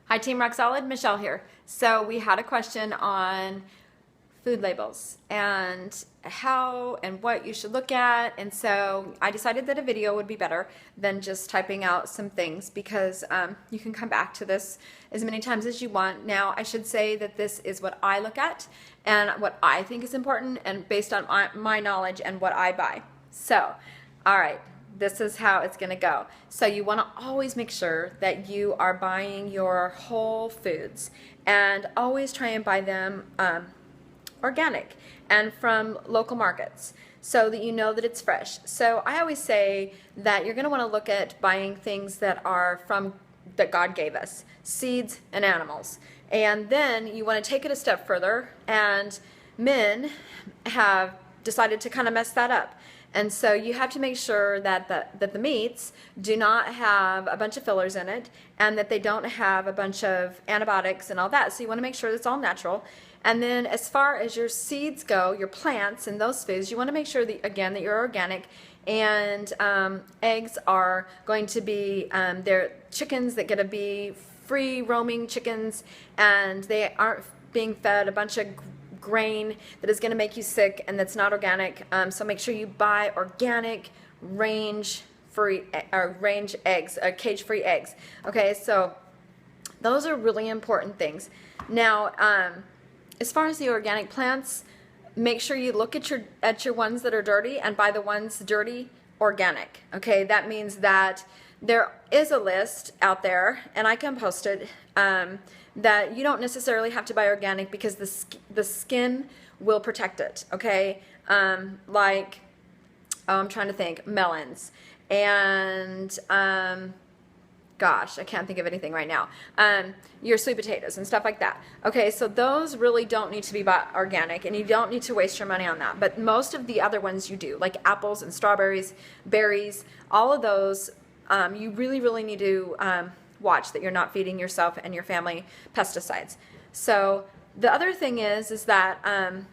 Hi Team Rock Solid, Michelle here. So we had a question on food labels and how and what you should look at, and so I decided that a video would be better than just typing out some things because you can come back to this as many times as you want. Now I should say that this is what I look at and what I think is important and based on my knowledge and what I buy. So alright, this is how it's going to go. So you want to always make sure that you are buying your whole foods and always try and buy them organic and from local markets so that you know that it's fresh. So I always say that you're going to want to look at buying things that are from that God gave us, seeds and animals. And then you want to take it a step further, and men have decided to kind of mess that up. And so you have to make sure that the meats do not have a bunch of fillers in it and that they don't have a bunch of antibiotics and all that. So you want to make sure it's all natural. And then as far as your seeds go, your plants and those foods, you want to make sure that, again, that you're organic. And eggs are going to be, they're chickens that get to be free roaming chickens, and they aren't being fed a bunch of grain that is going to make you sick and that's not organic. So make sure you buy organic range eggs, cage-free eggs. Okay, so those are really important things. Now, as far as the organic plants, make sure you look at your ones that are dirty and buy the ones dirty organic. Okay, that means that there is a list out there, and I can post it, that you don't necessarily have to buy organic because the skin will protect it, okay? Like, I'm trying to think, melons, and gosh, I can't think of anything right now. Your sweet potatoes and stuff like that. Okay, so those really don't need to be bought organic, and you don't need to waste your money on that. But most of the other ones you do, like apples and strawberries, berries, all of those, you really need to watch that you're not feeding yourself and your family pesticides. So the other thing is that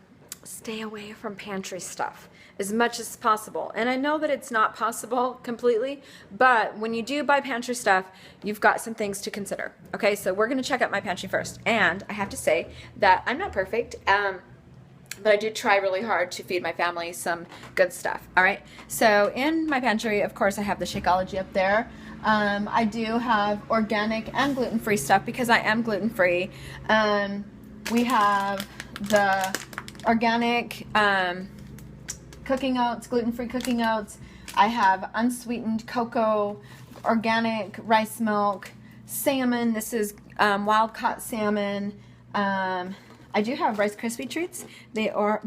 stay away from pantry stuff as much as possible. And I know that it's not possible completely, but when you do buy pantry stuff, you've got some things to consider. Okay, so we're going to check out my pantry first. And I have to say that I'm not perfect, but I do try really hard to feed my family some good stuff. All right, so in my pantry, of course, I have the Shakeology up there. I do have organic and gluten-free stuff because I am gluten-free. We have the organic cooking oats, gluten-free cooking oats. I have unsweetened cocoa, organic rice milk, salmon. This is wild-caught salmon. I do have Rice Krispie treats. They are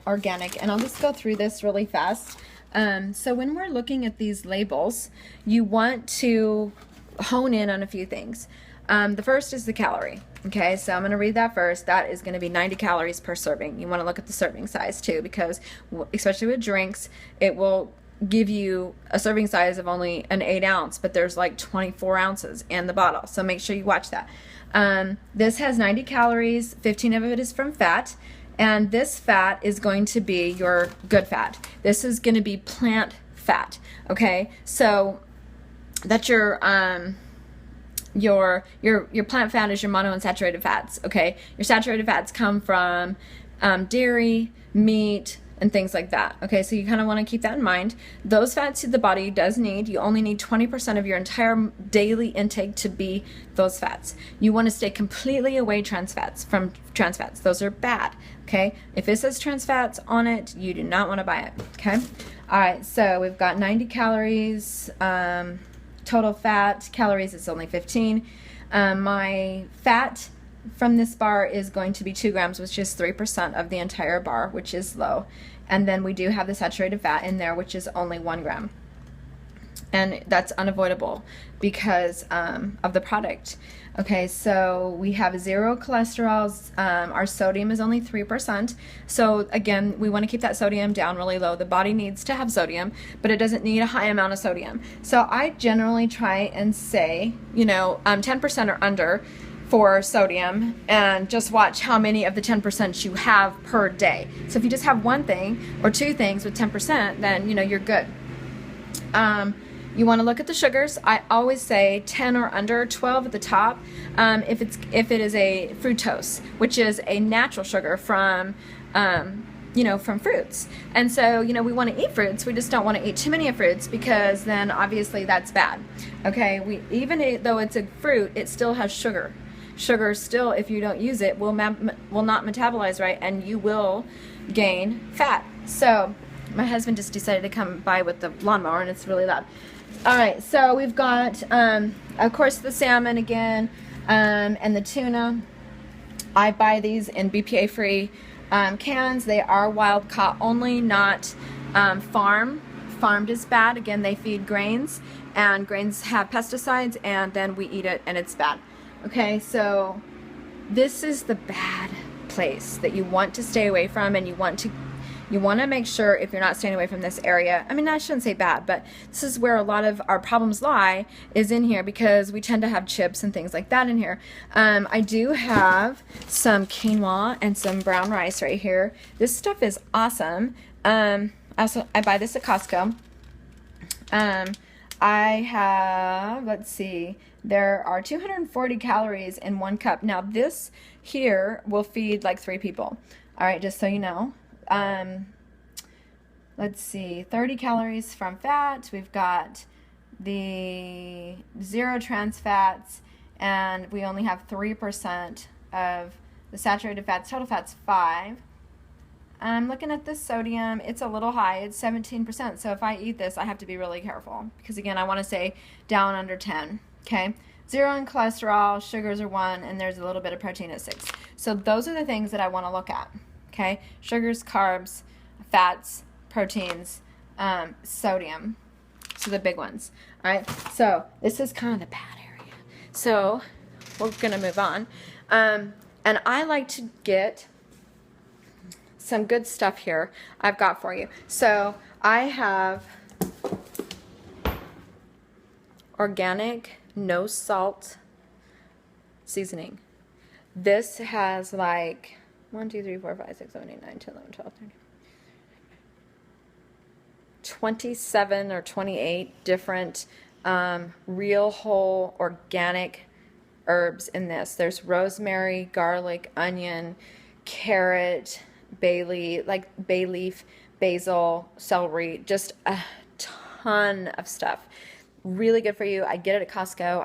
organic, and I'll just go through this really fast. So when we're looking at these labels, you want to hone in on a few things. The first is the calorie. Okay, so I'm going to read that first. That is going to be 90 calories per serving. You want to look at the serving size too, because especially with drinks, it will give you a serving size of only an 8 ounce, but there's like 24 ounces in the bottle. So make sure you watch that. This has 90 calories, 15 of it is from fat, and this fat is going to be your good fat. This is going to be plant fat. Okay, so that's your plant fat is your monounsaturated fats. Okay, your saturated fats come from dairy, meat, and things like that. Okay, so you kind of want to keep that in mind. Those fats the body does need. You only need 20% of your entire daily intake to be those fats. You want to stay completely away from trans fats. Those are bad. Okay, if it says trans fats on it, you do not want to buy it. Okay, all right. So we've got 90 calories. Total fat calories is only 15. My fat from this bar is going to be 2 grams, which is 3% of the entire bar, which is low. And then we do have the saturated fat in there, which is only 1 gram. And that's unavoidable because of the product. Okay, so we have 0 cholesterol. Our sodium is only 3%. So again, we want to keep that sodium down really low. The body needs to have sodium, but it doesn't need a high amount of sodium. So I generally try and say, 10% or under for sodium, and just watch how many of the 10% you have per day. So if you just have one thing or 2 things with 10%, then you're good. you want to look at the sugars. I always say 10 or under, 12 at the top. If it is a fructose, which is a natural sugar from from fruits. And so, we want to eat fruits. We just don't want to eat too many of fruits, because then obviously that's bad. Okay, even though it's a fruit, it still has sugar. Sugar still, if you don't use it, will not metabolize right, and you will gain fat. So my husband just decided to come by with the lawnmower, and it's really loud. All right, so we've got, of course, the salmon again, and the tuna. I buy these in BPA-free cans. They are wild caught only, not farmed. Farmed is bad. Again, they feed grains, and grains have pesticides, and then we eat it, and it's bad. Okay, so this is the bad place that you want to stay away from, and you want to make sure, if you're not staying away from this area, I mean, I shouldn't say bad, but this is where a lot of our problems lie, is in here, because we tend to have chips and things like that in here. I do have some quinoa and some brown rice right here. This stuff is awesome. I buy this at Costco. I have, let's see, there are 240 calories in 1 cup. Now this here will feed like 3 people. All right, just so you know. Let's see, 30 calories from fat. We've got the 0 trans fats, and we only have 3% of the saturated fats. Total fat's 5. I'm looking at this sodium. It's a little high. It's 17%. So if I eat this, I have to be really careful, because again, I want to say down under 10. Okay, 0 in cholesterol, sugars are 1, and there's a little bit of protein at 6. So those are the things that I want to look at. Okay, sugars, carbs, fats, proteins, sodium. So the big ones. All right, so this is kind of the bad area. So we're going to move on. And I like to get some good stuff here I've got for you. So I have organic, no salt seasoning. This has like 1, 2, 3, 4, 5, 6, 7, 8, 9, 10, 11, 12, 13, 27 or 28 different real whole organic herbs in this. There's rosemary, garlic, onion, carrot, bay leaf, basil, celery, just a ton of stuff. Really good for you. I get it at Costco.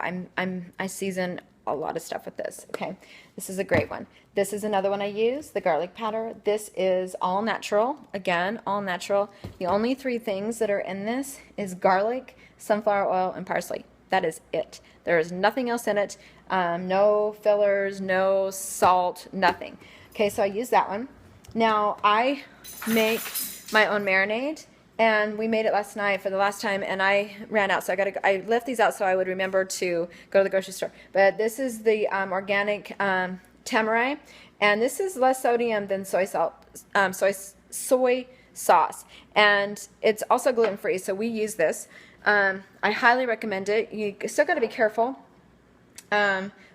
I season a lot of stuff with this. Okay, this is a great one. This is another one I use, the garlic powder. This is all natural. Again, all natural. The only 3 things that are in this is garlic, sunflower oil, and parsley. That is it. There is nothing else in it. No fillers, no salt, nothing. Okay, so I use that one. Now I make my own marinade, and we made it last night for the last time, and I ran out, so I left these out so I would remember to go to the grocery store. But this is the organic tamari, and this is less sodium than soy sauce, and it's also gluten-free, so we use this. I highly recommend it. You still got to be careful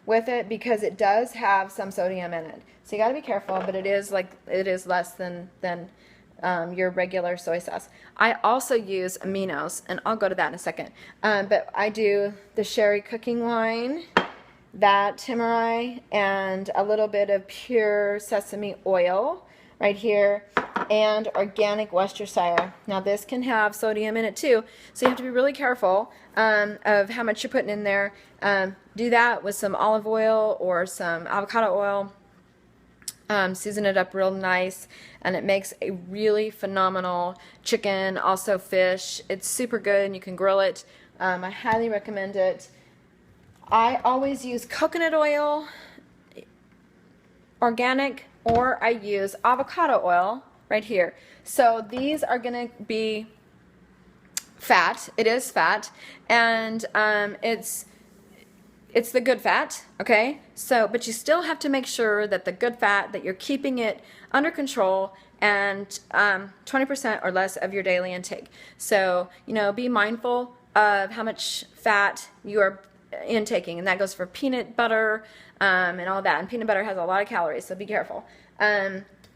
with it, because it does have some sodium in it, so you got to be careful, but it is less than your regular soy sauce. I also use aminos, and I'll go to that in a second, but I do the sherry cooking wine, that tamari, and a little bit of pure sesame oil right here, and organic Worcestershire. Now this can have sodium in it too, so you have to be really careful of how much you're putting in there. Do that with some olive oil or some avocado oil. Season it up real nice, and it makes a really phenomenal chicken, also fish. It's super good, and you can grill it. I highly recommend it. I always use coconut oil, organic, or I use avocado oil right here. So these are going to be fat. It is fat, and it's the good fat, okay? So, but you still have to make sure that the good fat, that you're keeping it under control, and 20% or less of your daily intake. So, be mindful of how much fat you are intaking, and that goes for peanut butter and all that. And peanut butter has a lot of calories, so be careful.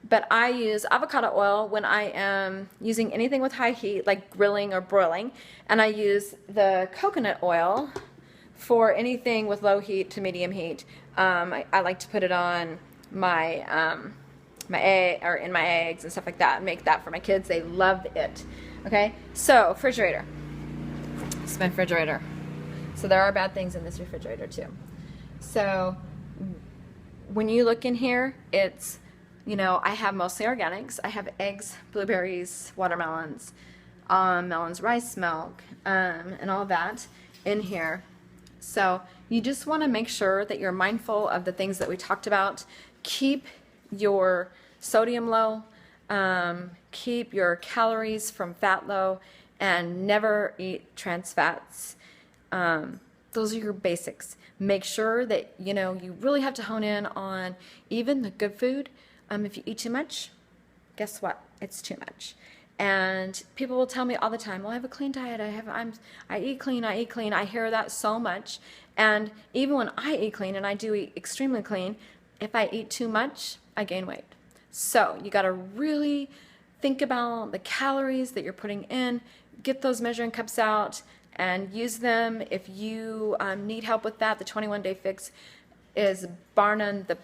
but I use avocado oil when I am using anything with high heat, like grilling or broiling, and I use the coconut oil for anything with low heat to medium heat. I like to put it on my my egg, or in my eggs and stuff like that, and make that for my kids. They love it. Okay, so refrigerator. This is my refrigerator. So there are bad things in this refrigerator too. So when you look in here, it's, you know, I have mostly organics. I have eggs, blueberries, watermelons, melons, rice milk, and all that in here. So you just want to make sure that you're mindful of the things that we talked about. Keep your sodium low, keep your calories from fat low, and never eat trans fats. Those are your basics. Make sure that, you know, you really have to hone in on even the good food. If you eat too much, guess what? It's too much. And people will tell me all the time, well, I have a clean diet. I eat clean. I eat clean. I hear that so much. And even when I eat clean, and I do eat extremely clean, if I eat too much, I gain weight. So you got to really think about the calories that you're putting in. Get those measuring cups out and use them. If you need help with that, the 21-Day Fix is bar none the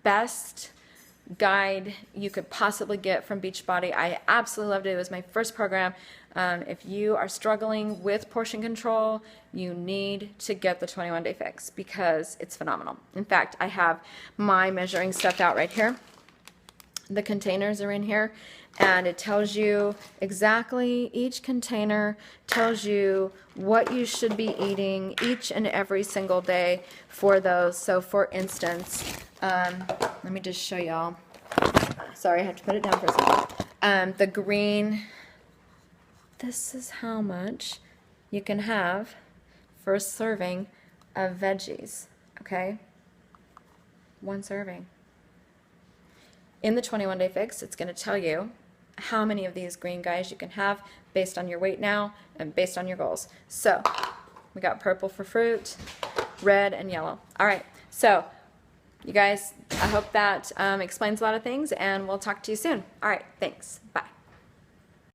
best guide you could possibly get from Beachbody. I absolutely loved it. It was my first program. If you are struggling with portion control, you need to get the 21-Day Fix because it's phenomenal. In fact, I have my measuring stuff out right here. The containers are in here, and it tells you exactly, each container tells you what you should be eating each and every single day for those. So for instance, let me just show y'all. Sorry, I have to put it down for a second. The green, this is how much you can have for a serving of veggies, okay? One serving. In the 21-Day Fix, it's going to tell you how many of these green guys you can have based on your weight now and based on your goals. So we got purple for fruit, red, and yellow. All right, so you guys, I hope that explains a lot of things, and we'll talk to you soon. All right, thanks. Bye.